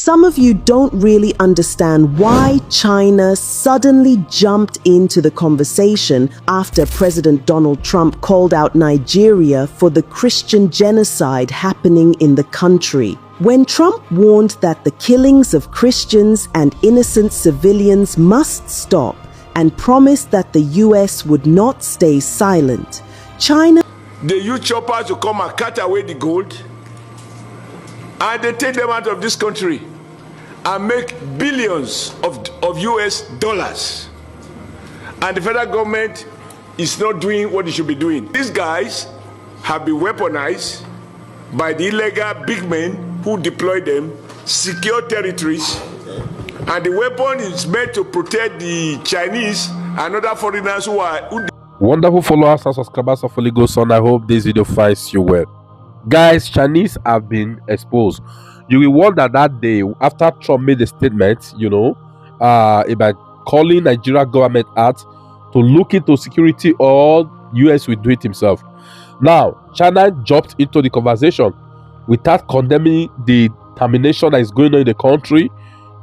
Some of you don't really understand why China suddenly jumped into the conversation after President Donald Trump called out Nigeria for the Christian genocide happening in the country. When Trump warned that the killings of Christians and innocent civilians must stop and promised that the US would not stay silent, China... They use choppers to come and cut away the gold, and they take them out of this country and make billions of US dollars. And the federal government is not doing what it should be doing. These guys have been weaponized by the illegal big men who deploy them, secure territories, and the weapon is meant to protect the Chinese and other foreigners who are... Wonderful followers and subscribers of Holy Ghost Son, I hope this video finds you well. Guys, Chinese have been exposed. You will wonder that day after Trump made a statement, about calling Nigeria government out to look into security, or US will do it himself. Now, China jumped into the conversation without condemning the termination that is going on in the country,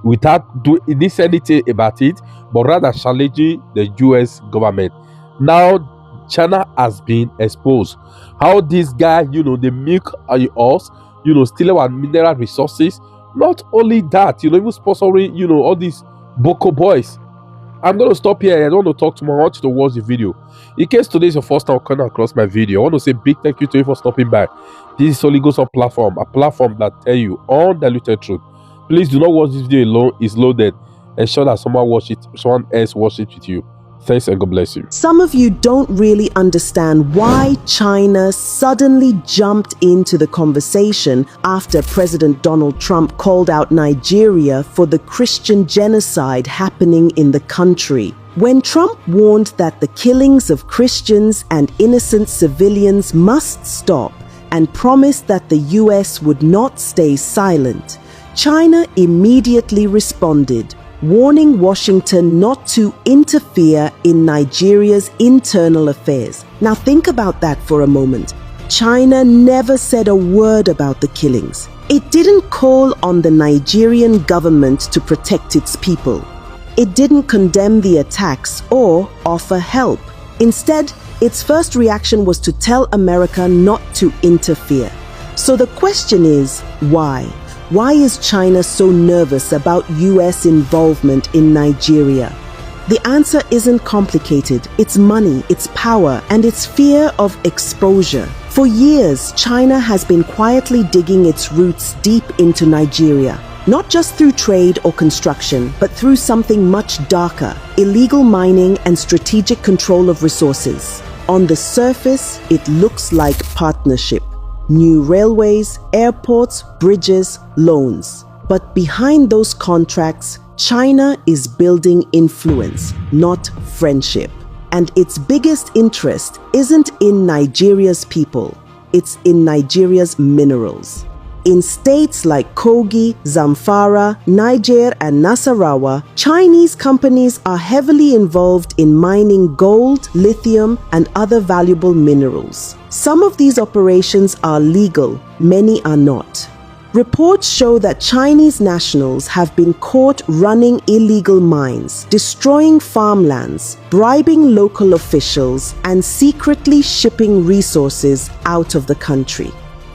without doing anything about it, but rather challenging the US government. Now, China has been exposed. How this guy, they milk us, stealing our mineral resources. Not only that, even sponsoring, all these Boko boys. I'm going to stop here. I don't want to talk too much. I want you to watch the video. In case today is your first time coming across my video, I want to say big thank you to you for stopping by. This is Holy Ghost platform, a platform that tell you undiluted truth. Please do not watch this video alone. It's loaded. Ensure that someone else watch it with you. Thanks and God bless you. Some of you don't really understand why China suddenly jumped into the conversation after President Donald Trump called out Nigeria for the Christian genocide happening in the country. When Trump warned that the killings of Christians and innocent civilians must stop and promised that the US would not stay silent, China immediately responded, warning Washington not to interfere in Nigeria's internal affairs. Now think about that for a moment. China never said a word about the killings. It didn't call on the Nigerian government to protect its people. It didn't condemn the attacks or offer help. Instead, its first reaction was to tell America not to interfere. So the question is, why? Why is China so nervous about US involvement in Nigeria? The answer isn't complicated. It's money, it's power, and it's fear of exposure. For years, China has been quietly digging its roots deep into Nigeria, not just through trade or construction, but through something much darker: illegal mining and strategic control of resources. On the surface, it looks like partnership. New railways, airports, bridges, loans. But behind those contracts, China is building influence, not friendship. And its biggest interest isn't in Nigeria's people, it's in Nigeria's minerals. In states like Kogi, Zamfara, Niger, and Nasarawa, Chinese companies are heavily involved in mining gold, lithium, and other valuable minerals. Some of these operations are legal, many are not. Reports show that Chinese nationals have been caught running illegal mines, destroying farmlands, bribing local officials, and secretly shipping resources out of the country.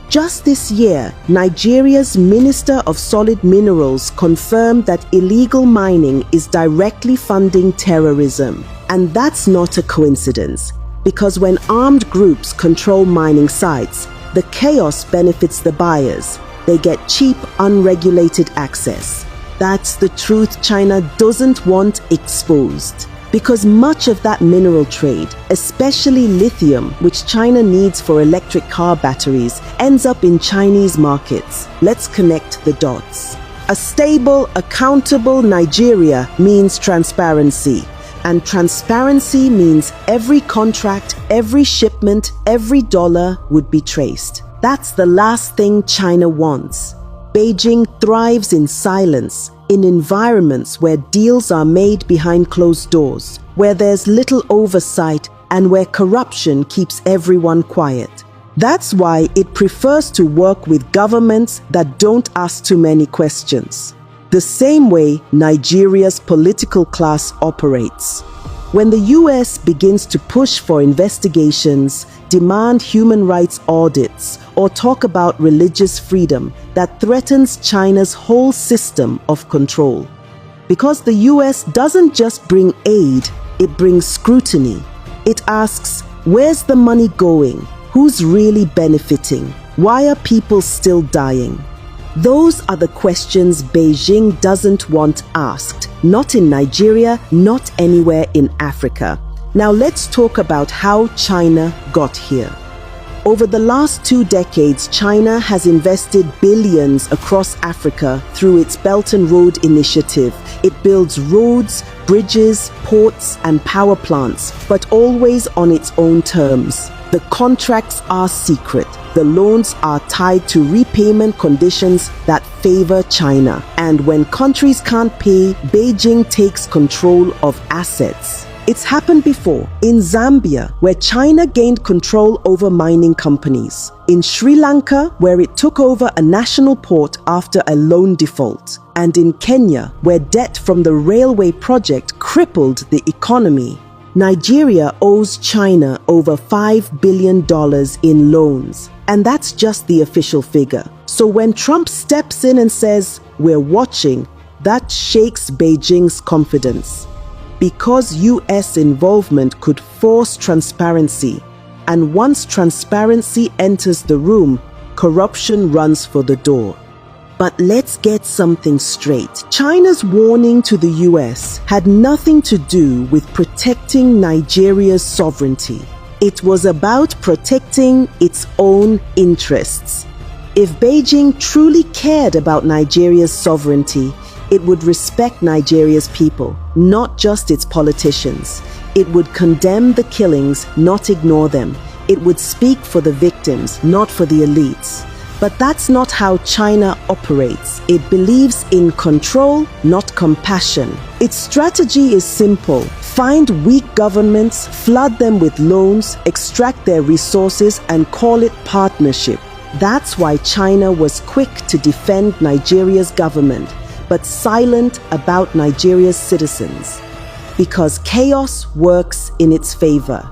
Just this year, Nigeria's Minister of Solid Minerals confirmed that illegal mining is directly funding terrorism. And that's not a coincidence, because when armed groups control mining sites, the chaos benefits the buyers. They get cheap, unregulated access. That's the truth China doesn't want exposed. Because much of that mineral trade, especially lithium, which China needs for electric car batteries, ends up in Chinese markets. Let's connect the dots. A stable, accountable Nigeria means transparency. And transparency means every contract, every shipment, every dollar would be traced. That's the last thing China wants. Beijing thrives in silence, in environments where deals are made behind closed doors, where there's little oversight, and where corruption keeps everyone quiet. That's why it prefers to work with governments that don't ask too many questions. The same way Nigeria's political class operates. When the US begins to push for investigations, demand human rights audits, or talk about religious freedom, that threatens China's whole system of control. Because the US doesn't just bring aid, it brings scrutiny. It asks, where's the money going? Who's really benefiting? Why are people still dying? Those are the questions Beijing doesn't want asked, not in Nigeria, not anywhere in Africa. Now let's talk about how China got here. Over the last 2 decades, China has invested billions across Africa through its Belt and Road Initiative. It builds roads, bridges, ports, and power plants, but always on its own terms. The contracts are secret. The loans are tied to repayment conditions that favor China. And when countries can't pay, Beijing takes control of assets. It's happened before in Zambia, where China gained control over mining companies. In Sri Lanka, where it took over a national port after a loan default. And in Kenya, where debt from the railway project crippled the economy. Nigeria owes China over $5 billion in loans. And that's just the official figure. So when Trump steps in and says, "We're watching," that shakes Beijing's confidence. Because US involvement could force transparency. And once transparency enters the room, corruption runs for the door. But let's get something straight. China's warning to the US had nothing to do with protecting Nigeria's sovereignty. It was about protecting its own interests. If Beijing truly cared about Nigeria's sovereignty, it would respect Nigeria's people, not just its politicians. It would condemn the killings, not ignore them. It would speak for the victims, not for the elites. But that's not how China operates. It believes in control, not compassion. Its strategy is simple. Find weak governments, flood them with loans, extract their resources, and call it partnership. That's why China was quick to defend Nigeria's government, but silent about Nigeria's citizens. Because chaos works in its favor.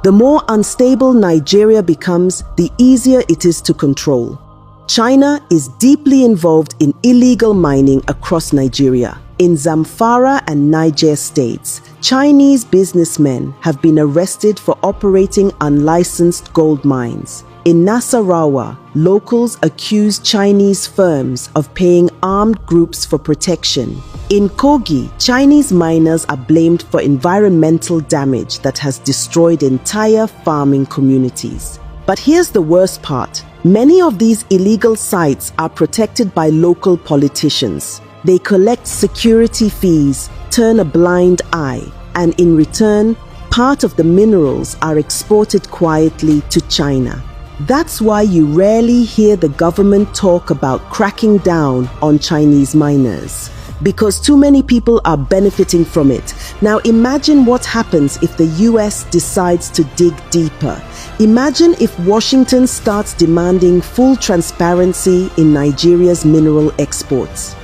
The more unstable Nigeria becomes, the easier it is to control. China is deeply involved in illegal mining across Nigeria. In Zamfara and Niger states, Chinese businessmen have been arrested for operating unlicensed gold mines. In Nasarawa, locals accuse Chinese firms of paying armed groups for protection. In Kogi, Chinese miners are blamed for environmental damage that has destroyed entire farming communities. But here's the worst part. Many of these illegal sites are protected by local politicians. They collect security fees, turn a blind eye, and in return, part of the minerals are exported quietly to China. That's why you rarely hear the government talk about cracking down on Chinese miners. Because too many people are benefiting from it. Now imagine what happens if the US decides to dig deeper. Imagine if Washington starts demanding full transparency in Nigeria's mineral exports.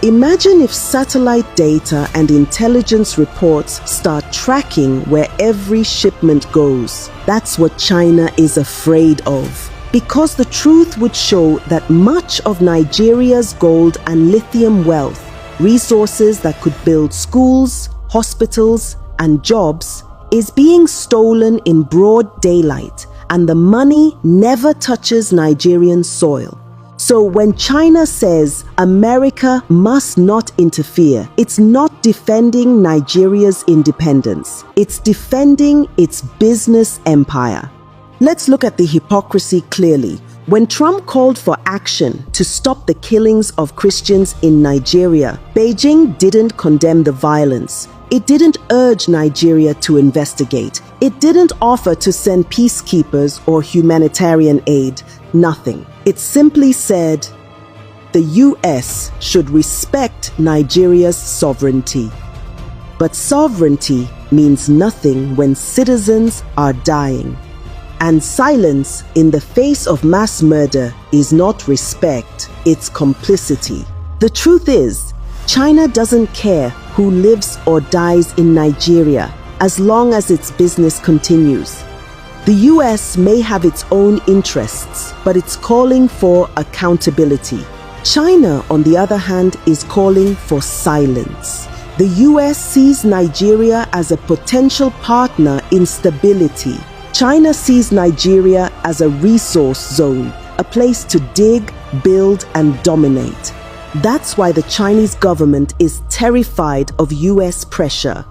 Imagine if satellite data and intelligence reports start tracking where every shipment goes. That's what China is afraid of. Because the truth would show that much of Nigeria's gold and lithium wealth, resources that could build schools, hospitals, and jobs, is being stolen in broad daylight, and the money never touches Nigerian soil. So when China says America must not interfere, it's not defending Nigeria's independence. It's defending its business empire. Let's look at the hypocrisy clearly. When Trump called for action to stop the killings of Christians in Nigeria, Beijing didn't condemn the violence. It didn't urge Nigeria to investigate. It didn't offer to send peacekeepers or humanitarian aid. Nothing. It simply said, the US should respect Nigeria's sovereignty. But sovereignty means nothing when citizens are dying. And silence in the face of mass murder is not respect, it's complicity. The truth is, China doesn't care who lives or dies in Nigeria as long as its business continues. The US may have its own interests, but it's calling for accountability. China, on the other hand, is calling for silence. The US sees Nigeria as a potential partner in stability. China sees Nigeria as a resource zone, a place to dig, build, and dominate. That's why the Chinese government is terrified of US pressure.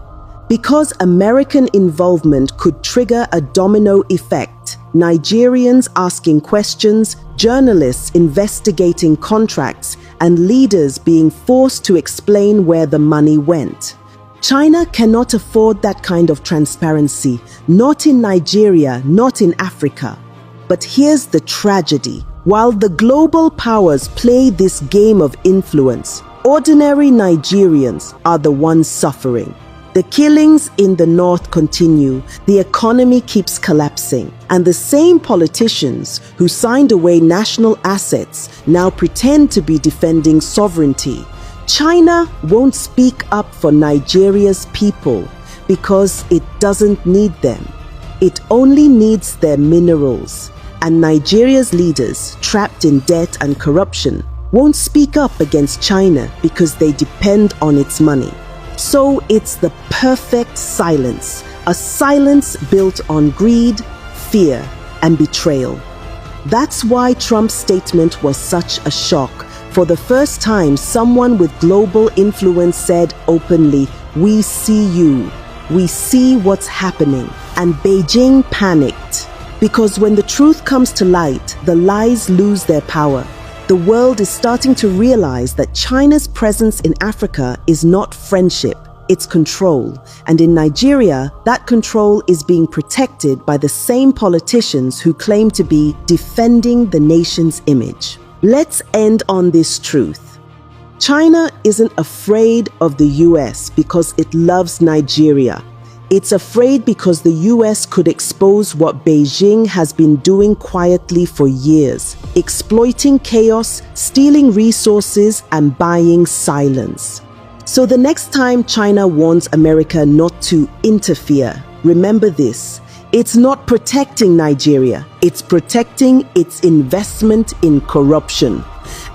Because American involvement could trigger a domino effect, Nigerians asking questions, journalists investigating contracts, and leaders being forced to explain where the money went. China cannot afford that kind of transparency, not in Nigeria, not in Africa. But here's the tragedy. While the global powers play this game of influence, ordinary Nigerians are the ones suffering. The killings in the north continue, the economy keeps collapsing, and the same politicians who signed away national assets now pretend to be defending sovereignty. China won't speak up for Nigeria's people because it doesn't need them. It only needs their minerals. And Nigeria's leaders, trapped in debt and corruption, won't speak up against China because they depend on its money. So it's the perfect silence, a silence built on greed, fear, and betrayal. That's why Trump's statement was such a shock. For the first time, someone with global influence said openly, "We see you. We see what's happening." And Beijing panicked. Because when the truth comes to light, the lies lose their power. The world is starting to realize that China's presence in Africa is not friendship, it's control. And in Nigeria, that control is being protected by the same politicians who claim to be defending the nation's image. Let's end on this truth. China isn't afraid of the US because it loves Nigeria. It's afraid because the US could expose what Beijing has been doing quietly for years, exploiting chaos, stealing resources, and buying silence. So the next time China warns America not to interfere, remember this: it's not protecting Nigeria, it's protecting its investment in corruption.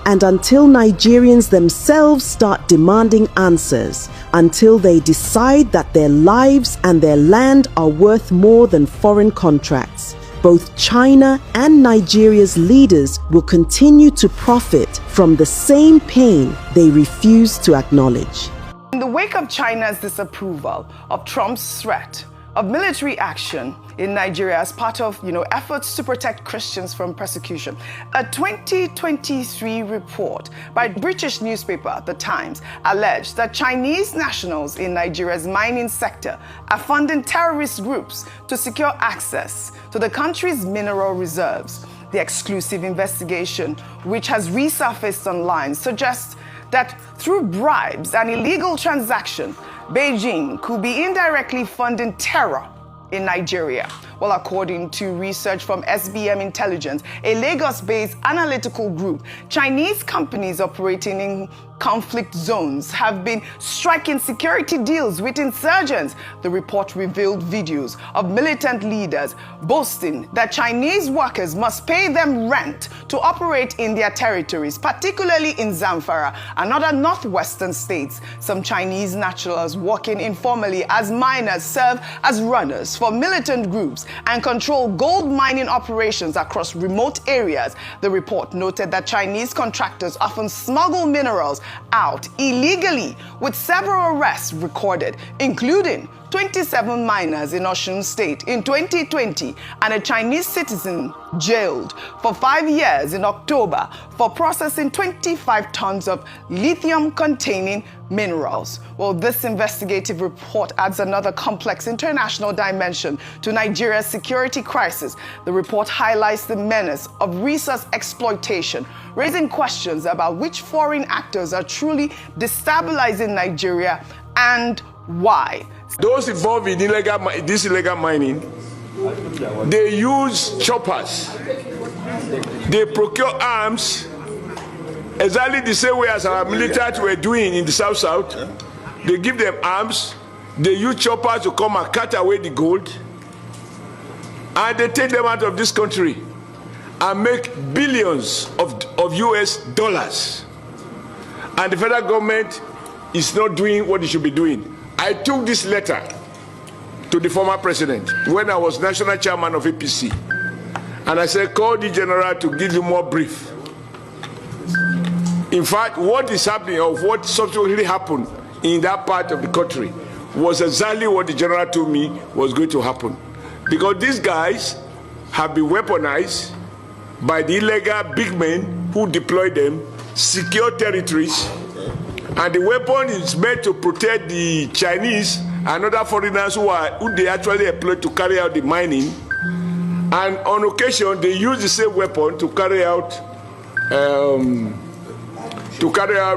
And until Nigerians themselves start demanding answers, until they decide that their lives and their land are worth more than foreign contracts, both China and Nigeria's leaders will continue to profit from the same pain they refuse to acknowledge. In the wake of China's disapproval of Trump's threat of military action in Nigeria as part of, efforts to protect Christians from persecution, a 2023 report by British newspaper The Times alleged that Chinese nationals in Nigeria's mining sector are funding terrorist groups to secure access to the country's mineral reserves. The exclusive investigation, which has resurfaced online, suggests that through bribes and illegal transactions, Beijing could be indirectly funding terror in Nigeria. Well, according to research from SBM Intelligence, a Lagos-based analytical group, Chinese companies operating in conflict zones have been striking security deals with insurgents. The report revealed videos of militant leaders boasting that Chinese workers must pay them rent to operate in their territories, particularly in Zamfara and other northwestern states. Some Chinese nationals working informally as miners serve as runners for militant groups and control gold mining operations across remote areas. The report noted that Chinese contractors often smuggle minerals out illegally, with several arrests recorded, including 27 miners in Osun State in 2020 and a Chinese citizen jailed for 5 years in October for processing 25 tons of lithium-containing minerals. Well, this investigative report adds another complex international dimension to Nigeria's security crisis. The report highlights the menace of resource exploitation, raising questions about which foreign actors are truly destabilizing Nigeria and why. Those involved in this illegal mining They use choppers. They procure arms exactly the same way as our military were doing in the South. They give them arms. They use choppers to come and cut away the gold. And they take them out of this country and make billions of US dollars. And the federal government is not doing what it should be doing. I took this letter to the former president when I was national chairman of APC. And I said, call the general to give you more brief. In fact, what is happening, or what subsequently happened in that part of the country, was exactly what the general told me was going to happen. Because these guys have been weaponized by the illegal big men who deploy them, secure territories, and the weapon is meant to protect the Chinese and other foreigners who they actually employ to carry out the mining. And on occasion, they use the same weapon to carry out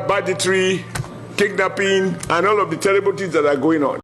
banditry, kidnapping, and all of the terrible things that are going on.